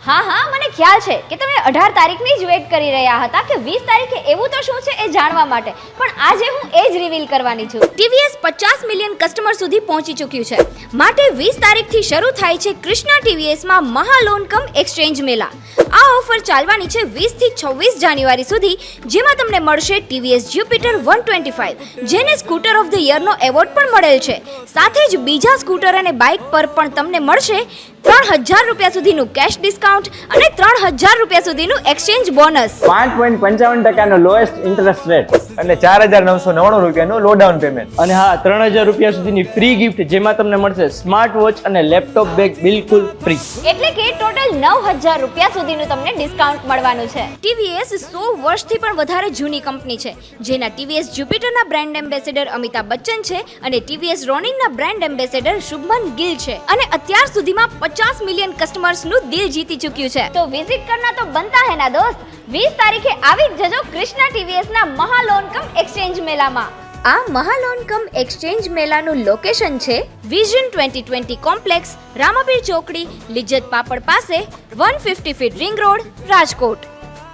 હા મને ખ્યાલ છે કે તમે 18 તારીખની જ વેટ કરી રહ્યા હતા કે 20 તારીખે એવું તો શું છે એ જાણવા માટે, પણ આજે હું એ જ રિવીલ કરવાની છું. TVS 50 મિલિયન કસ્ટમર સુધી પહોંચી ચૂક્યું છે, માટે 20 તારીખથી શરૂ થાય છે કૃષ્ણા TVSમાં મહાલોન કમ એક્સચેન્જ મેળા. આ ઓફર ચાલવાની છે 20 થી 26 જાન્યુઆરી સુધી, જેમાં તમને મળશે TVS Jupiter 125, જેને સ્કૂટર ઓફ ધ યરનો એવોર્ડ પણ મળેલ છે. સાથે જ બીજા સ્કૂટર અને બાઇક પર પણ તમને મળશે 3000 રૂપિયા સુધીનું કેશ ડિસ્કાઉન્ટ અને 3000 રૂપિયા સુધીનું exchange bonus, 5.55% lowest interest rate અને 4999 રૂપિયાનું લો ડાઉન પેમેન્ટ. અને હા 3000 રૂપિયા સુધીની ફ્રી ગિફ્ટ, જેમાં તમને મળશે સ્માર્ટ વોચ અને લેપટોપ બેગ બિલકુલ ફ્રી. એટલે કે ટોટલ 9000 રૂપિયા સુધીનું તમને ડિસ્કાઉન્ટ મળવાનું છે. TVS 100 વર્ષથી પણ વધારે જૂની કંપની છે, જેના TVS Jupiterના બ્રાન્ડ એમ્બેસેડર અમિતાભ બચ્ચન છે અને TVS રોનિંગના બ્રાન્ડ એમ્બેસેડર શુભમન ગિલ છે, અને અત્યાર સુધીમાં 50 મિલિયન કસ્ટમર્સનું દિલ જીતી ચૂક્યું છે. તો વિઝિટ કરના તો બનતા હે ના દોસ્ત. 20 તારીખે આવી જ જજો કૃષ્ણા TVSના મહાલોન કમ એક્સચેન્જ મેળામાં. આ મહાલોન કમ એક્સચેન્જ મેળાનું લોકેશન છે વિઝન 2020 કોમ્પ્લેક્સ, રામાપીર ચોકડી, લિજ્જત પાપડ પાસે, 150 ફીટ રિંગ રોડ, રાજકોટ.